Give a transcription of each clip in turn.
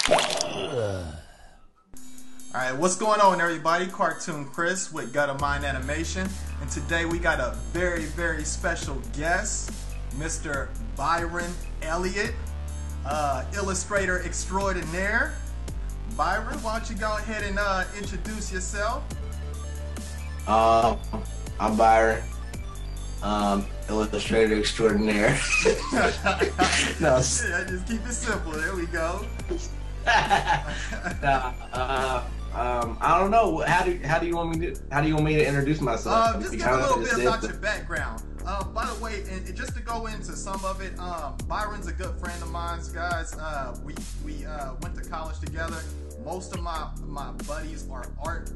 Alright, what's going on everybody? Cartoon Chris with Guttamind Animation, and today we got a very special guest, Mr. Byron Elliott, illustrator extraordinaire. Byron, why don't you go ahead and introduce yourself? I'm Byron, illustrator extraordinaire. No, yeah, just keep it simple. There we go. I don't know. How do you want me to introduce myself? Just give a little bit about your background. By the way, and just to go into some of it, Byron's a good friend of mine, guys. We went to college together. Most of my buddies are art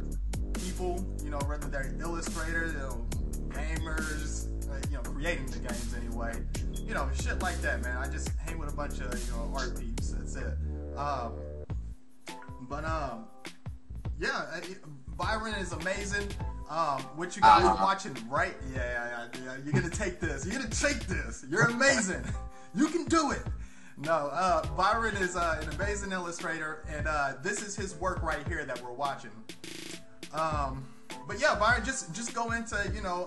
people, you know, whether they're illustrators, you know, gamers, you know, creating the games anyway, you know, shit like that, man. I just hang with a bunch of, you know, art peeps. That's it. Yeah, Byron is amazing. What you guys are watching, right? Yeah. You're gonna take this. You're gonna take this. You're amazing. You can do it. No, Byron is an amazing illustrator, and this is his work right here that we're watching. But yeah, Byron, just go into you know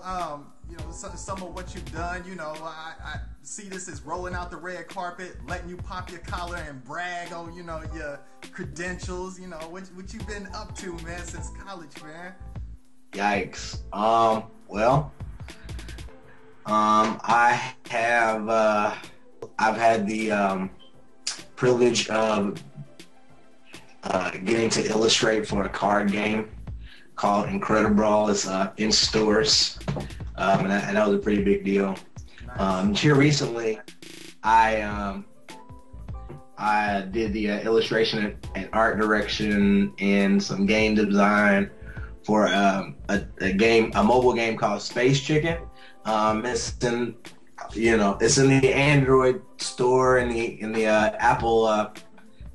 some of what you've done. You know, I see this as rolling out the red carpet, letting you pop your collar and brag on your credentials. You know what you've been up to, man, since college, man. Yikes. Well, I've had the privilege of getting to illustrate for a card game called Incredibrawl. It's in stores, and that was a pretty big deal. Nice. Here recently, I did the illustration and art direction and some game design for a mobile game called Space Chicken. It's in the Android store and in the Apple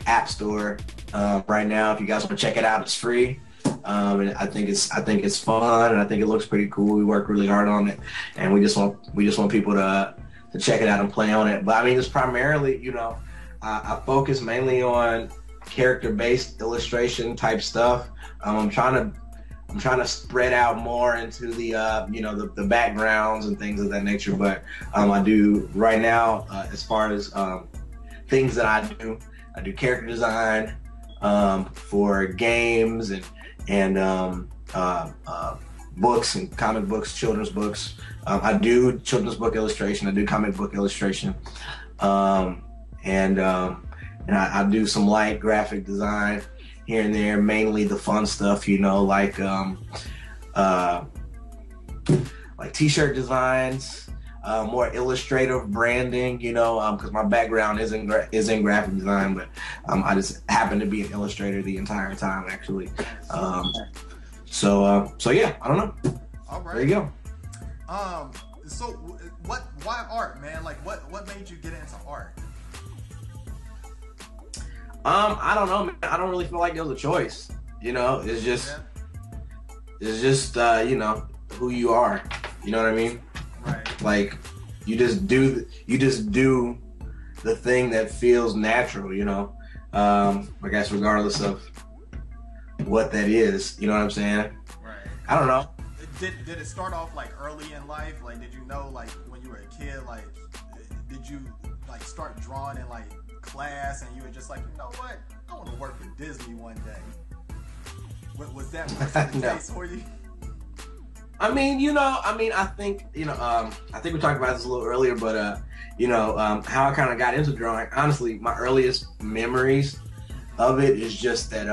App Store right now. If you guys want to check it out, it's free. And I think it's fun, and I think it looks pretty cool. We work really hard on it, and we just want people to check it out and play on it. But I mean, it's primarily, I focus mainly on character-based illustration type stuff. I'm trying to spread out more into the the backgrounds and things of that nature. But I do right now, as far as things that I do character design for games and books and comic books, children's books. I do children's book illustration. I do comic book illustration, and I do some light graphic design here and there, mainly the fun stuff, like t-shirt designs, more illustrative branding, because my background is in graphic design, but I just happen to be an illustrator the entire time, actually. So yeah, I don't know. All right. There you go. So why art, man? Like, what made you get into art? I don't know, man. I don't really feel like it was a choice. It's just who you are. You know what I mean? Right. Like, you just do the thing that feels natural. I guess regardless of what that is. You know what I'm saying? Right. I don't know. Did it start off like early in life? Like, did you know, like, when you were a kid, like, did you like start drawing in like class, and you were just like, you know what, I want to work for Disney one day? Was that the No. case for you? I think we talked about this a little earlier, but how I kind of got into drawing. Honestly, my earliest memories of it is just that,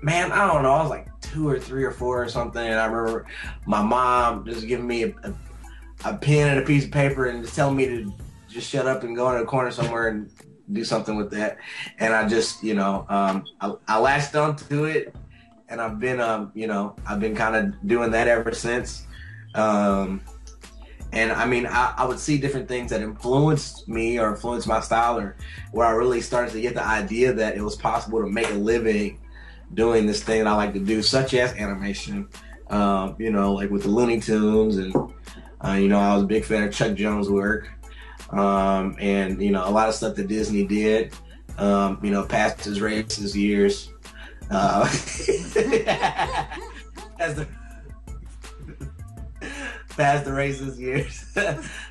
man, I don't know, I was like 2 or 3 or 4 or something, and I remember my mom just giving me a pen and a piece of paper and just telling me to just shut up and go in a corner somewhere and do something with that. And I just, I latched onto it, and I've been kind of doing that ever since. And I mean, I would see different things that influenced me or influenced my style, or where I really started to get the idea that it was possible to make a living doing this thing that I like to do, such as animation. Like with the Looney Tunes, and I was a big fan of Chuck Jones' work. And a lot of stuff that Disney did. Past his racist years. As the past the racist years.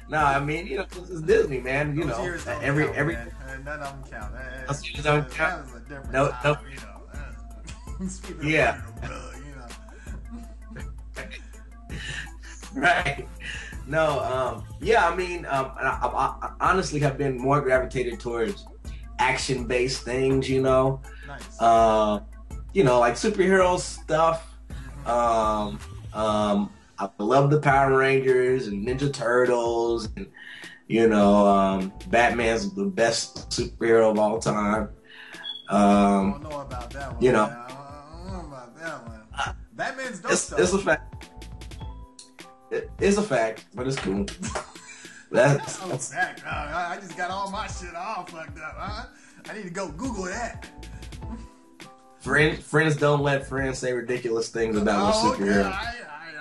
No, I mean, it's Disney, man. Those years don't every count, every man. None of them count. those years don't count. That was a different No, time, Yeah. Right. No, yeah, I mean, I honestly have been more gravitated towards action-based things, Nice. Like superhero stuff. I love the Power Rangers and Ninja Turtles, and Batman's the best superhero of all time. I don't know about that one. I don't know about that one. Batman's dope stuff. It's a fact. It's a fact, but it's cool. That's fact. I just got all my shit all fucked up. Huh? I need to go Google that. Friends don't let friends say ridiculous things about a superhero. Yeah,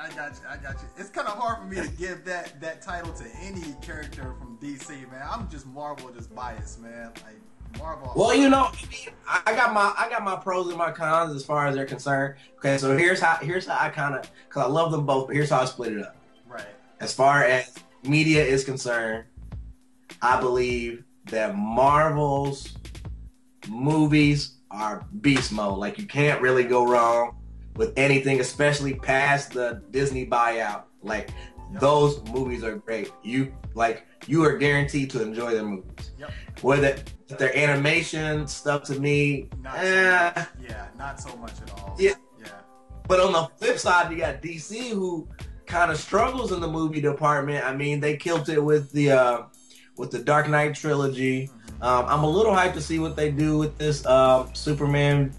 I got you. It's kind of hard for me to give that title to any character from DC, man. I'm just Marvel, just biased, man. Like Marvel. Well, I got my pros and my cons as far as they're concerned. Okay, so here's how I kind of, because I love them both, but here's how I split it up. Right. As far as media is concerned, I believe that Marvel's movies are beast mode. Like, you can't really go wrong with anything, especially past the Disney buyout. Like, those movies are great. You are guaranteed to enjoy their movies. Yep. Whether their animation stuff, to me, not so much at all. Yeah. But on the flip side, you got DC, who kind of struggles in the movie department. I mean, they killed it with the Dark Knight trilogy. I'm a little hyped to see what they do with this Batman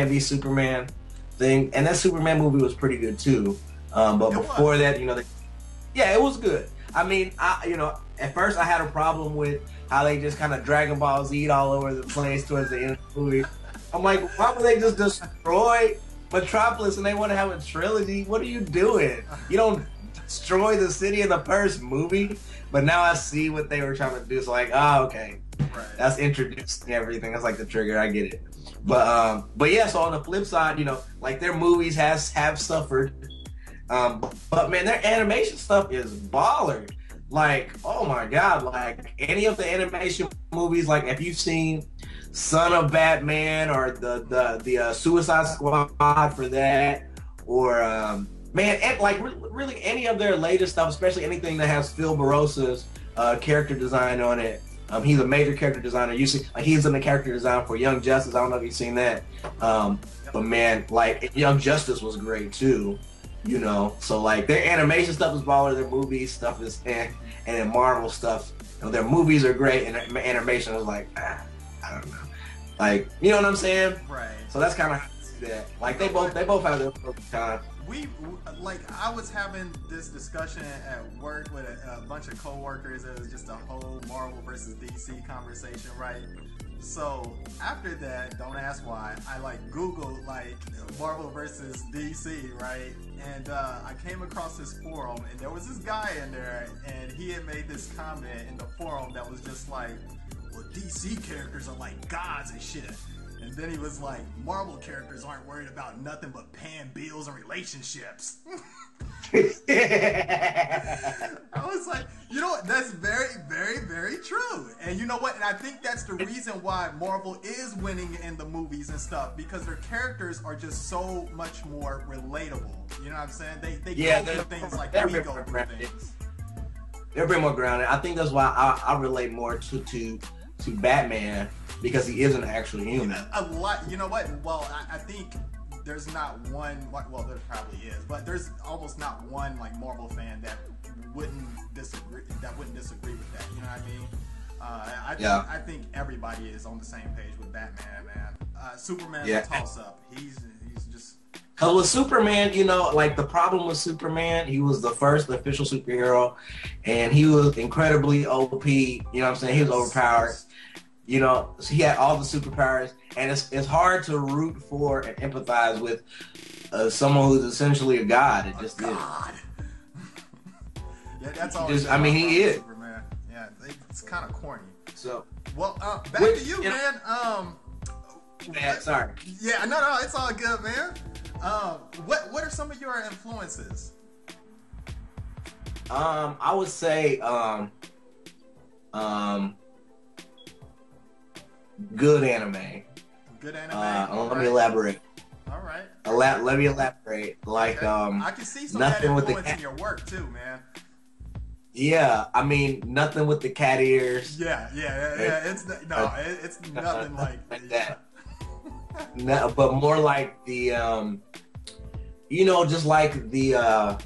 v Superman thing, and that Superman movie was pretty good too. But before that, it was good. I mean, at first I had a problem with how they just kind of Dragon Ball Z all over the place towards the end of the movie. I'm like, why would they just destroy Metropolis and they want to have a trilogy? What are you doing? You don't destroy the city in the first movie. But now I see what they were trying to do. It's like, oh, okay, right. That's introducing everything. That's like the trigger. I get it. But yeah. So on the flip side, like their movies have suffered. But man, their animation stuff is baller. Like, oh my god! Like any of the animation movies, like if you've seen Son of Batman or the Suicide Squad for that, or man, and like really any of their latest stuff, especially anything that has Phil Barosa's character design on it. He's a major character designer. You see, he's in the character design for Young Justice. I don't know if you've seen that, but man, like Young Justice was great too. So like their animation stuff is baller, their movie stuff is and then Marvel stuff, their movies are great, and animation is like, I don't know, like, you know what I'm saying? Right. So that's kind of how I see that. Like they both have their perfect time. I was having this discussion at work with a bunch of coworkers. It was just a whole Marvel versus DC conversation, right? So after that, don't ask why, I Googled Marvel versus DC, right? And I came across this forum, and there was this guy in there, and he had made this comment in the forum that was just like, well, DC characters are like gods and shit. And then he was like, Marvel characters aren't worried about nothing but paying bills and relationships. I was like, that's very, very, very true. And you know what? And I think that's the reason why Marvel is winning in the movies and stuff, because their characters are just so much more relatable. You know what I'm saying? They go through things like we go through things. They're a bit more grounded. I think that's why I relate more to Batman, because he is an actual human. A lot. You know what? Well, I think there's not one. Well, there probably is, but there's almost not one Marvel fan that wouldn't disagree. With that. You know what I mean? I think everybody is on the same page with Batman, man. Superman's a toss up. He's just. Because with Superman, the problem with Superman, he was the first official superhero, and he was incredibly OP. You know what I'm saying? He was overpowered. So he had all the superpowers, and it's hard to root for and empathize with someone who's essentially a god. It just is. Yeah, that's all. He is. Superman. Yeah, it's kind of corny. So, well, back to you, man. Man, sorry. Yeah, no, it's all good, man. What are some of your influences? I would say, good anime. Good anime. Let me elaborate. All right. Let me elaborate. Like, I can see some of that influence in your work too, man. Yeah, I mean, nothing with the cat ears. Yeah. It's nothing like that. No, but more like the, just like the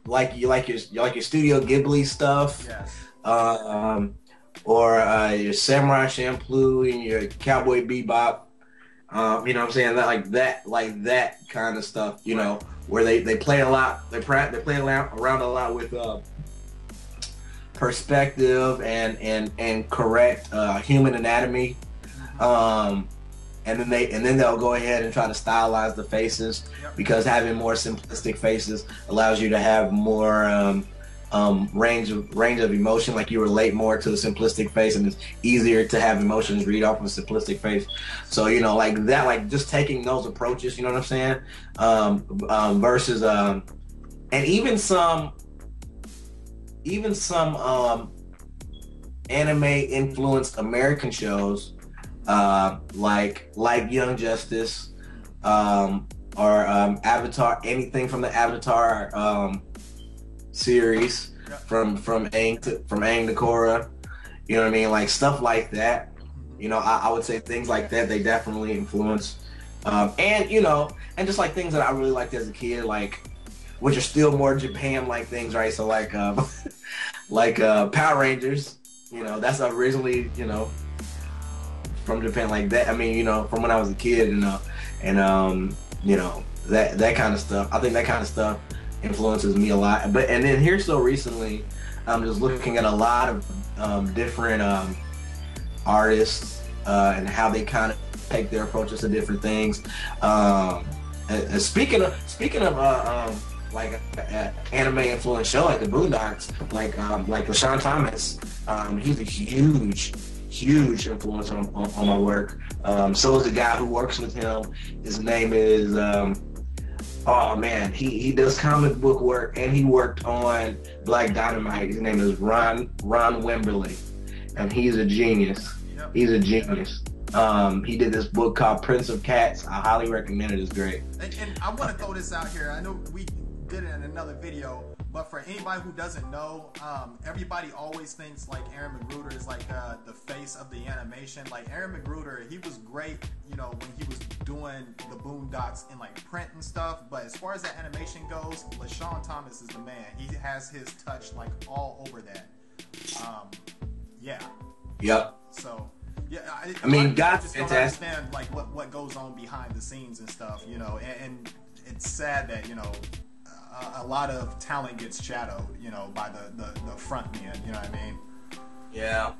like your Studio Ghibli stuff. Yes. Or your Samurai Champloo and your Cowboy Bebop. You know what I'm saying? That kind of stuff, you know, where they play a lot, they play around a lot with perspective and correct human anatomy. And then they'll go ahead and try to stylize the faces, because having more simplistic faces allows you to have more range of emotion. Like, you relate more to the simplistic face, and it's easier to have emotions read off of a simplistic face. So, you know, like that, like just taking those approaches, you know what I'm saying? Versus and even some anime influenced American shows, like Young Justice, or Avatar, anything from the Avatar series, from Aang to Korra, you know what I mean? Like stuff like that. You know, I would say things like that, they definitely influence. And you know, and just like things that I really liked as a kid, like, which are still more Japan-like things, right? So like Power Rangers, you know, that's originally, you know, from Japan, like that. I mean, you know, from when I was a kid, you know, and you know, that kind of stuff. I think that kind of stuff influences me a lot. And then here, so recently, I'm just looking at a lot of different artists and how they kind of take their approaches to different things. And speaking of like anime influence show, like the Boondocks, like LaShawn Thomas, he's a huge influence on my work. So is the guy who works with him. His name is oh man, he does comic book work, and he worked on Black Dynamite. His name is Ron Wimberly, and he's a genius. He's a genius. He did this book called Prince of Cats. I highly recommend it. It's great. And I want to throw this out here. I know we did it in another video, but for anybody who doesn't know, everybody always thinks like Aaron McGruder is like the face of the animation. Like Aaron McGruder, he was great, you know, when he was doing the Boondocks in like print and stuff. But as far as that animation goes, LaShawn Thomas is the man. He has his touch like all over that. Yeah. Yep. So. Yeah, I mean, God's just don't fantastic. understand like what goes on behind the scenes and stuff, you know, and it's sad that, you know, a lot of talent gets shadowed, you know, by the front men, you know what I mean? Yeah,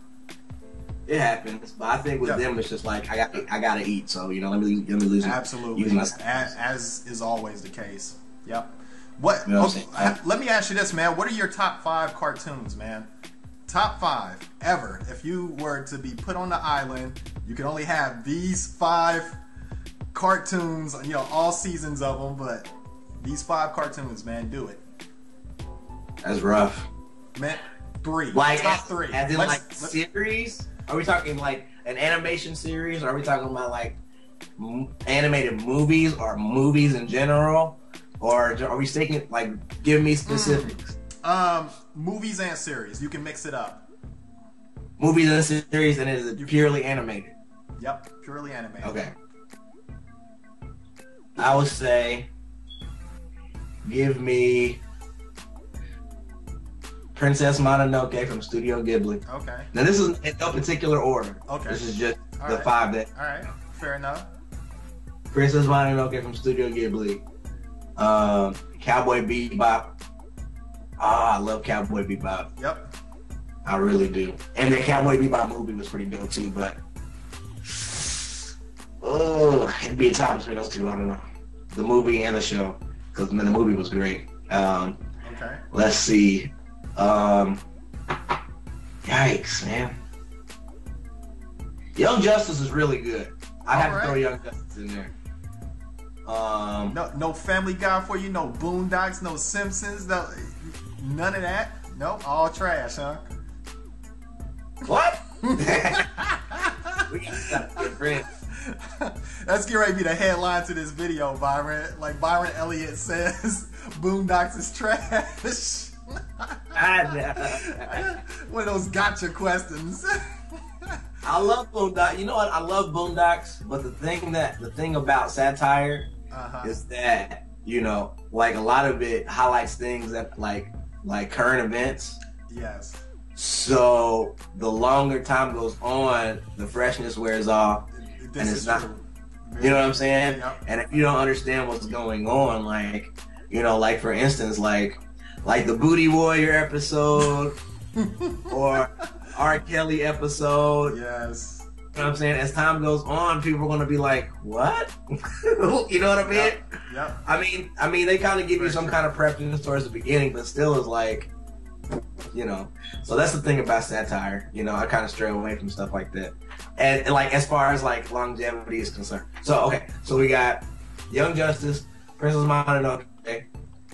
it happens, but I think with them it's just like I gotta eat, so you know, let me lose. Absolutely, as is always the case. Yep. What? You know what okay, let me ask you this, man. What are your top 5 cartoons, man? Top 5 ever. If you were to be put on the island, you could only have these 5 cartoons, you know, all seasons of them, but these 5 cartoons, man, do it. That's rough. Man, 3. Like top 3. As in like series? Are we talking like an animation series? Or are we talking about like animated movies or movies in general? Or are we sticking like give me specifics? Movies and series. You can mix it up. Movies and series, and is it purely animated? Yep, purely animated. Okay. I would say give me Princess Mononoke from Studio Ghibli. Okay. Now this is in no particular order. Okay. This is just All the right. 5 that. All right. Fair enough. Princess Mononoke from Studio Ghibli. Cowboy Bebop. I love Cowboy Bebop. Yep. I really do. And the Cowboy Bebop movie was pretty dope too, but it'd be a tie between those two. I don't know. The movie and the show, because the movie was great. Okay. Let's see. Yikes, man. Young Justice is really good. I have to throw Young Justice in there. No Family Guy for you, no Boondocks, no Simpsons, none of that. Nope, all trash, huh? What? We gotta get rid. That's getting ready to be the headline to this video, Byron. Like Byron Elliott says, Boondocks is trash. One of those gotcha questions. I love Boondocks. You know what? I love Boondocks, but the thing about satire is that, you know, like a lot of it highlights things that like current events. Yes. So the longer time goes on, the freshness wears off, and it's not. You know what I'm saying? Yep. And if you don't understand what's going on, like, you know, like for instance, like the Booty Warrior episode or R. Kelly episode. Yes. You know what I'm saying? As time goes on, people are going to be like, what? You know what I mean? Yep. I mean, they kind of give you some kind of preference towards the beginning, but still is like, you know. So that's the thing about satire. You know, I kind of stray away from stuff like that. And like, as far as like longevity is concerned. So, okay. So we got Young Justice, Princess Mononoke,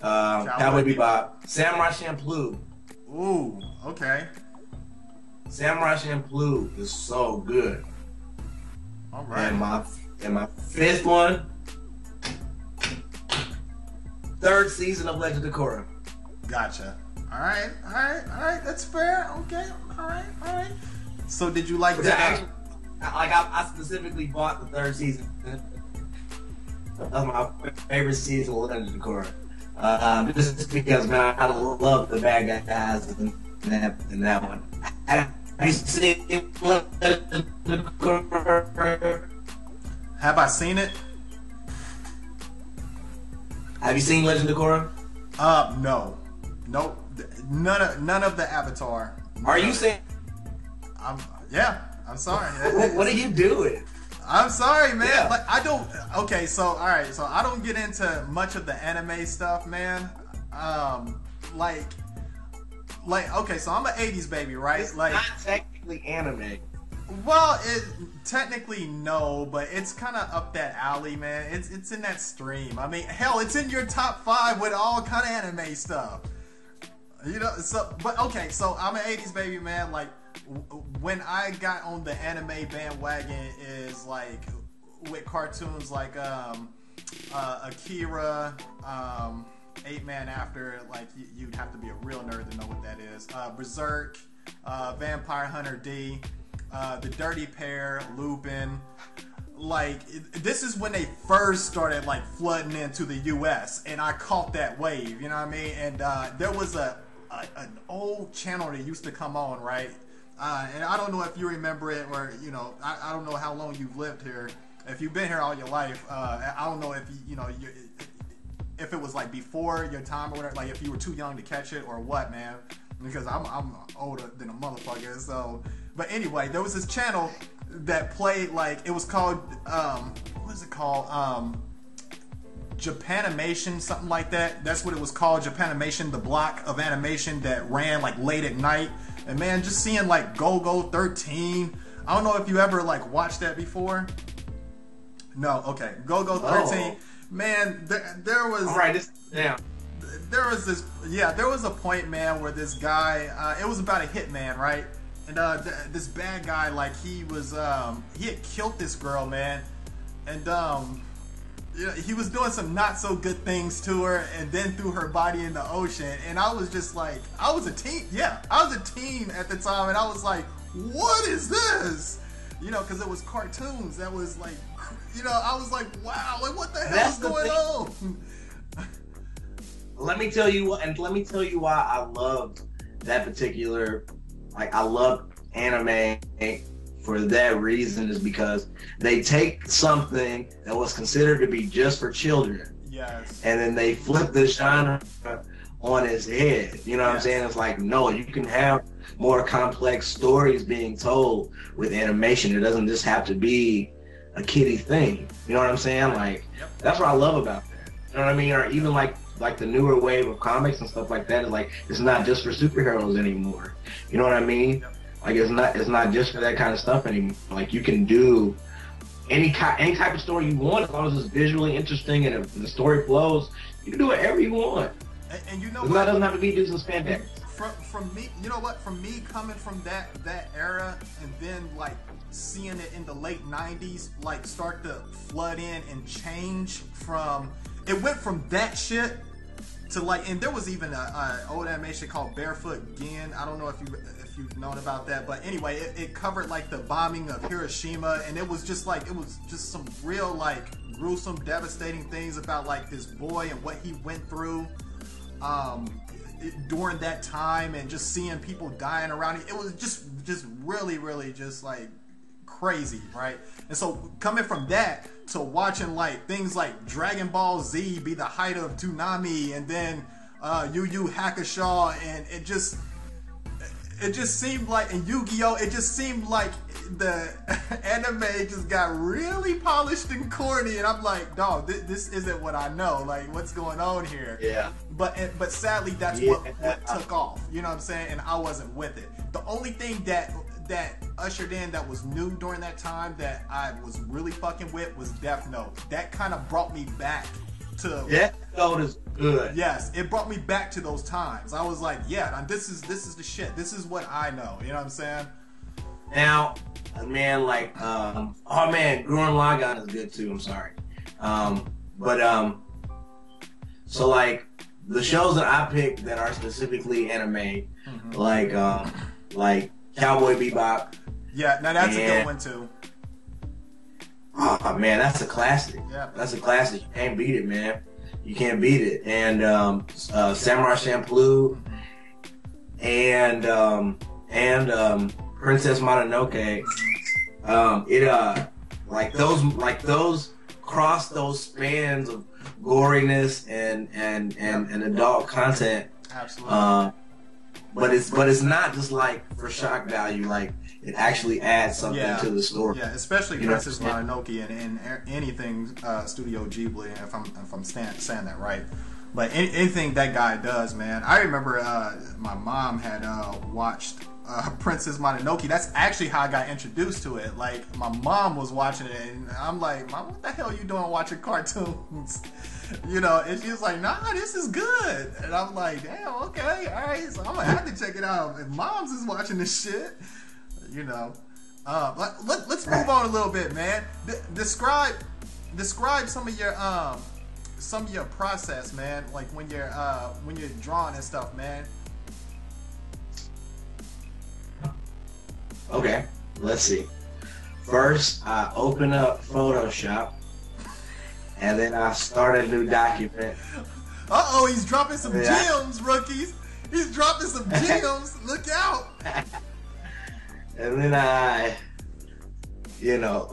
Cowboy Bebop, Samurai Champloo. Ooh, okay. Samurai Champloo is so good. All right. And my fifth one, third season of Legend of Korra. Gotcha. All right. That's fair. Okay. All right. So did you like that? I specifically bought the third season of my favorite season of Legend of Korra. Just because, man, I love the bad guys in that one. Have you seen Legend of Korra? Have I seen it? Have you seen Legend of Korra? No. Nope. None of the Avatar. Are you saying? I'm sorry. What are you doing? I'm sorry, man. Yeah. Like I don't. Okay, so all right, so I don't get into much of the anime stuff, man. Okay, so I'm an '80s baby, right? It's like not technically anime. Well, it technically no, but it's kind of up that alley, man. It's in that stream. I mean, hell, it's in your top 5 with all kind of anime stuff. You know, so but okay, so I'm an '80s baby, man. Like when I got on the anime bandwagon is like with cartoons like Akira, 8 Man After. Like you'd have to be a real nerd to know what that is. Berserk, Vampire Hunter D. The Dirty Pair, Lupin. Like this is when they first started like flooding into the U.S. and I caught that wave. You know what I mean? And there was an old channel that used to come on, right? And I don't know if you remember it, or you know, I don't know how long you've lived here. If you've been here all your life, I don't know if if it was like before your time or whatever. Like if you were too young to catch it or what, man? Because I'm older than a motherfucker. So, but anyway, there was this channel that played like it was called what is it called? Japanimation, something like that. That's what it was called, Japanimation, the block of animation that ran like late at night. And man, just seeing like Go-Go 13. I don't know if you ever like watched that before. No, okay. Go-Go 13. Oh. Man, there was. All right, this down. There was this, there was a point, man, where this guy, it was about a hitman, right? And this bad guy, like he had killed this girl, man, and he was doing some not so good things to her, and then threw her body in the ocean. And I was just like, I was a teen at the time, and I was like, what is this? You know, because it was cartoons. That was like, you know, I was like, wow, like what the hell is going on? Let me tell you why I loved that particular, like I love anime for that reason, is because they take something that was considered to be just for children, yes, and then they flip the genre on its head. You know what I'm saying? It's like, no, you can have more complex stories being told with animation. It doesn't just have to be a kiddie thing. You know what I'm saying? Like, that's what I love about that. You know what I mean? Or even like the newer wave of comics and stuff like that is like, it's not just for superheroes anymore. You know what I mean? Like it's not just for that kind of stuff anymore. Like you can do any type of story you want as long as it's visually interesting and if the story flows. You can do whatever you want. And you know what? It doesn't have to be just spandex. From me, you know what? From me coming from that era and then like seeing it in the late 90s like start to flood in and change from, it went from that shit to like, and there was even a old animation called Barefoot Gen. I don't know if you've known about that, but anyway, it covered like the bombing of Hiroshima, and it was just some real like gruesome, devastating things about like this boy and what he went through during that time, and just seeing people dying around him. It was just really just like crazy, right? And so coming from that to watching like things like Dragon Ball Z be the height of Toonami, and then Yu Yu Hakusho, and it just seemed like, and Yu-Gi-Oh, it just seemed like the anime just got really polished and corny, and I'm like, dog, this isn't what I know. Like, what's going on here? Yeah. But sadly, that's what took off. You know what I'm saying? And I wasn't with it. The only thing that ushered in that was new during that time that I was really fucking with was Death Note. That kind of brought me back to Death Note is good. Yes, it brought me back to those times. I was like, yeah, this is the shit. This is what I know. You know what I'm saying? Now, man, like, oh man, Gurren Lagann is good too. I'm sorry, so like the shows that I picked that are specifically anime, like Cowboy Bebop. Yeah, now that's a good one too. Oh man, that's a classic. Yeah, that's a classic. You can't beat it, man. You can't beat it. And Samurai Champloo, and Princess Mononoke. Like those cross those spans of goriness and adult content. Absolutely. But it's not just like for shock value. Like it actually adds something to the story. Yeah, especially Princess Mononoke and anything Studio Ghibli. If I'm saying that right. But anything that guy does, man. I remember my mom had watched Princess Mononoke. That's actually how I got introduced to it. Like my mom was watching it, and I'm like, Mom, what the hell are you doing watching cartoons? You know, and she was like, nah, this is good. And I'm like, damn, okay, all right, so I'm gonna have to check it out. If Mom's is watching this shit, you know. Let's move on a little bit, man. Describe some of your process, man. Like when you're drawing and stuff, man. Okay, let's see. First, I open up Photoshop, and then I start a new document. Uh-oh, he's dropping some gems, rookies. He's dropping some gems. Look out. And then I,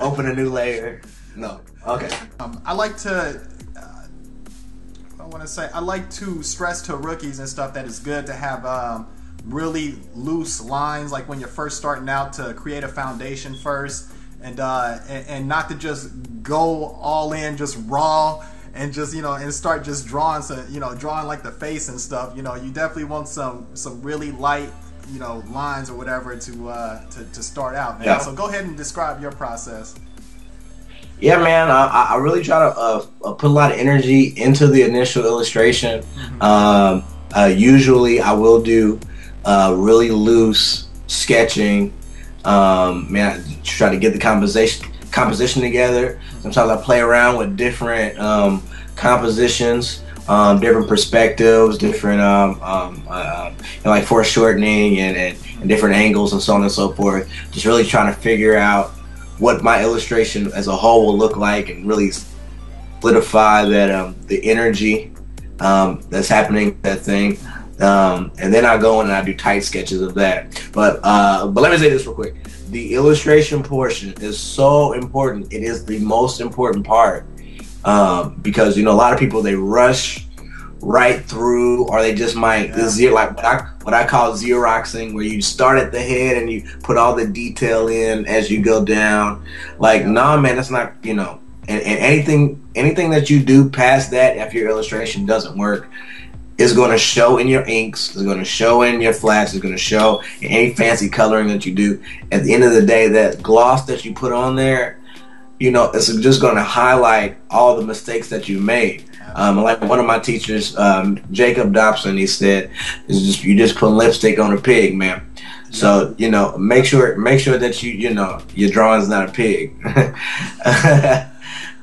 open a new layer. No, okay. I like to stress to rookies and stuff that it's good to have really loose lines, like when you're first starting out, to create a foundation first, and not to just go all in, just raw, and just and start just drawing drawing like the face and stuff. You definitely want some really light lines or whatever to start out, man. Yeah. So go ahead and describe your process. Yeah, man, I really try to put a lot of energy into the initial illustration. Usually I will do really loose sketching. Man, I try to get the composition together. Sometimes I play around with different compositions, different perspectives, different like foreshortening and different angles and so on and so forth. Just really trying to figure out what my illustration as a whole will look like, and really solidify that the energy that's happening, that thing. And then I go in and I do tight sketches of that. But let me say this real quick. The illustration portion is so important. It is the most important part, because a lot of people, they rush right through, or they just might like what I call Xeroxing, where you start at the head and you put all the detail in as you go down. Like, nah, man, that's not and anything that you do past that, if your illustration doesn't work, It's going to show in your inks. It's going to show in your flats. It's going to show in any fancy coloring that you do. At the end of the day, that gloss that you put on there, you know, it's just going to highlight all the mistakes that you made. Like one of my teachers, Jacob Dobson, he said, you just put lipstick on a pig, man. So, you know, make sure that you know, your drawing's not a pig.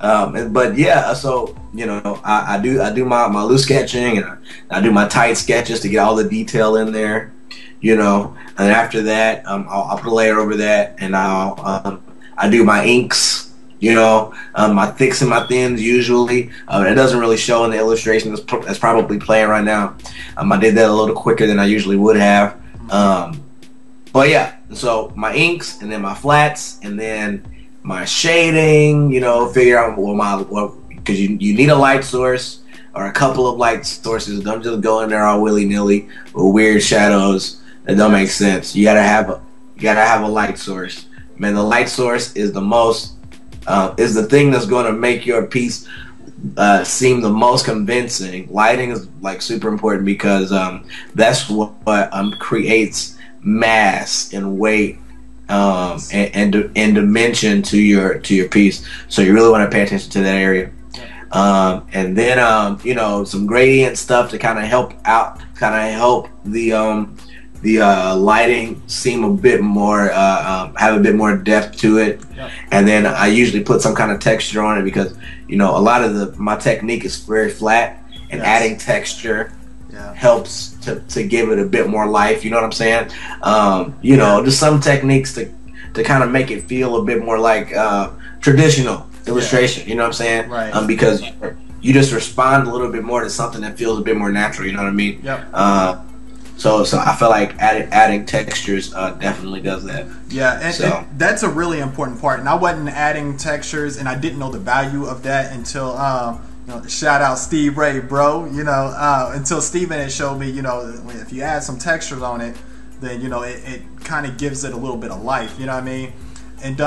But yeah, so, you know, I do my loose sketching, and I do my tight sketches to get all the detail in there, you know. And after that, I'll put a layer over that, and I do my inks. You know, my thicks and my thins usually. It doesn't really show in the illustration that's probably playing right now. I did that a little quicker than I usually would have. But yeah, so my inks, and then my flats, and then my shading. You know, figure out because you need a light source or a couple of light sources. Don't just go in there all willy nilly with weird shadows that don't make sense. You gotta have a light source. Man, the light source is is the thing that's going to make your piece seem the most convincing. Lighting is like super important because that's what creates mass and weight and dimension to your piece. So you really want to pay attention to that area. And then you know, some gradient stuff to kind of help the lighting seem a bit more, have a bit more depth to it. Yep. And then I usually put some kind of texture on it because, you know, a lot of my technique is very flat, and adding texture helps to give it a bit more life. You know what I'm saying? You know, just some techniques to kind of make it feel a bit more like traditional illustration. You know what I'm saying? Right. Because you just respond a little bit more to something that feels a bit more natural. You know what I mean? Yep. So I feel like adding textures definitely does that. Yeah, and that's a really important part. And I wasn't adding textures, and I didn't know the value of that until you know, shout out Steve Ray, bro. You know, until Steven had showed me, you know, if you add some textures on it, then, you know, it kind of gives it a little bit of life. You know what I mean? And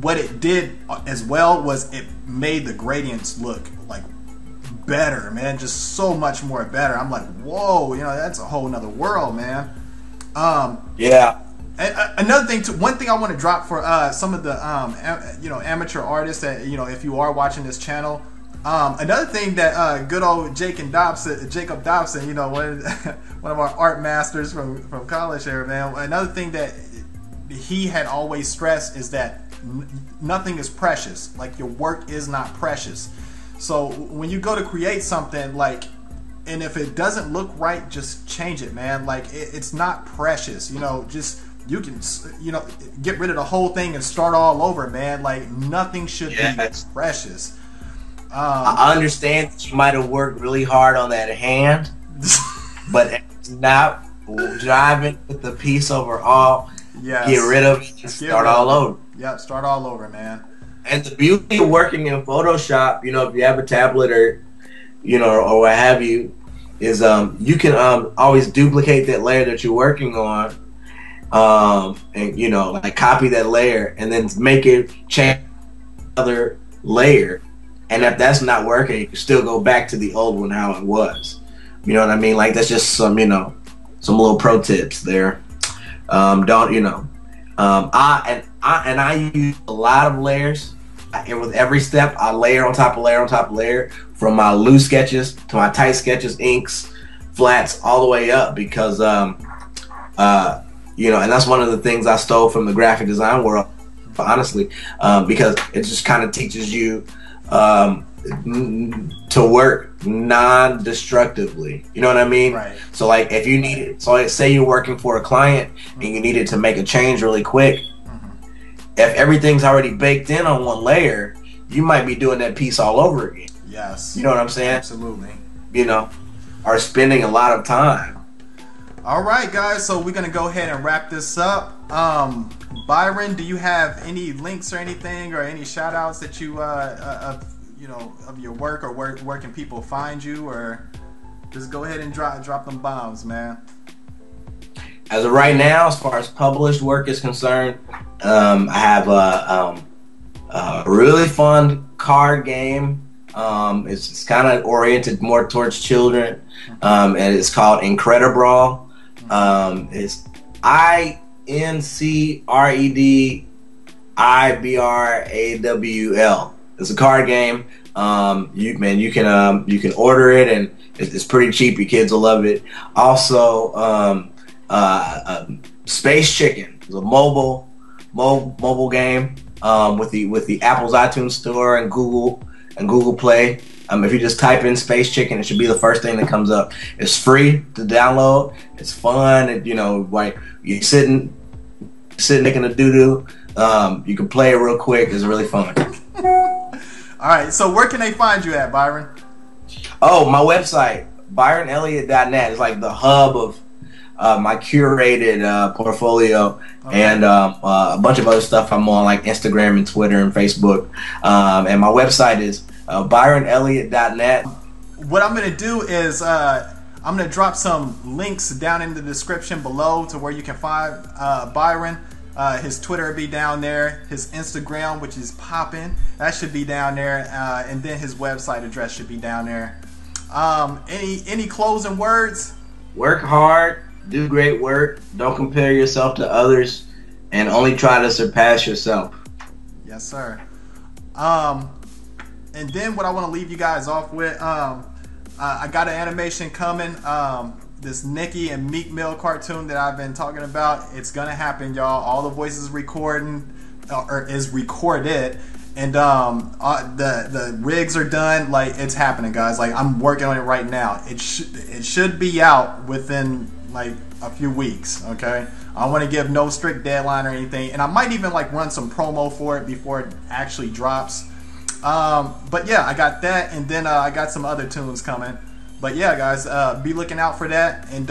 what it did as well was it made the gradients look like better, man, just so much more better. I'm like, whoa, you know, that's a whole nother world, man. Yeah. And another thing, one thing I want to drop for some of the you know, amateur artists that, you know, if you are watching this channel, another thing that good old Jacob Dobson, you know, one of our art masters from college there, man. Another thing that he had always stressed is that nothing is precious. Like, your work is not precious. So when you go to create something, like, and if it doesn't look right, just change it, man. Like, it's not precious, you know. Just, you can, you know, get rid of the whole thing and start all over, man. Like, nothing should be precious. I understand that you might have worked really hard on that hand, but it's not driving with the piece overall. Yes. Get rid of it and start all over. Yep, start all over, man. And the beauty of working in Photoshop, you know, if you have a tablet or, you know, or what have you, is you can always duplicate that layer that you're working on, and, you know, like, copy that layer and then make it change another layer. And if that's not working, you can still go back to the old one how it was. You know what I mean? Like, that's just some, you know, some little pro tips there. Don't, you know, I use a lot of layers. And with every step, I layer on top of layer on top of layer, from my loose sketches to my tight sketches, inks, flats, all the way up, because you know, and that's one of the things I stole from the graphic design world, honestly, because it just kind of teaches you to work non-destructively. You know what I mean? Right. So, like, if you need it, so like, say you're working for a client and you needed to make a change really quick. If everything's already baked in on one layer, you might be doing that piece all over again. Yes. You know what I'm saying? Absolutely. You know, or spending a lot of time. All right, guys. So we're gonna go ahead and wrap this up. Byron, do you have any links or anything, or any shout outs that you you know, of your work, or where can people find you, or just go ahead and drop them bombs, man? As of right now, as far as published work is concerned, I have a really fun card game It's kind of oriented more towards children, and it's called Incredibrawl. It's INCREDIBRAWL. It's a card game. You can order it, and it's pretty cheap. Your kids will love it. Also, Space Chicken is a mobile game with the Apple's iTunes Store and Google Play. If you just type in Space Chicken, it should be the first thing that comes up. It's free to download. It's fun. Like you're sitting making a doo-doo. You can play it real quick. It's really fun. All right. So where can they find you at, Byron? Oh, my website, ByronElliott.net. It's like the hub of my curated portfolio, and a bunch of other stuff I'm on, like Instagram and Twitter and Facebook. And my website is ByronElliott.net. What I'm going to do is I'm going to drop some links down in the description below to where you can find Byron. His Twitter will be down there. His Instagram, which is popping, that should be down there. And then his website address should be down there. Any closing words? Work hard, do great work, don't compare yourself to others, and only try to surpass yourself. Yes, sir. And then what I want to leave you guys off with, I got an animation coming. This Nicki and Meek Mill cartoon that I've been talking about. It's gonna happen, y'all. All the voices is recorded, and the rigs are done. Like, it's happening, guys. Like, I'm working on it right now. It should be out within like a few weeks. Okay, I don't want to give no strict deadline or anything, and I might even like run some promo for it before it actually drops. But yeah, I got that, and then I got some other tunes coming. But yeah, guys, be looking out for that. And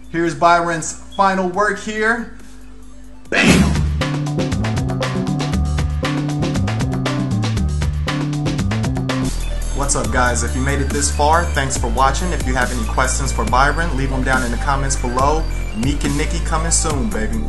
here's Byron's final work here. Bam! What's up, guys? If you made it this far, thanks for watching. If you have any questions for Byron, leave them down in the comments below. Meek and Nicki coming soon, baby.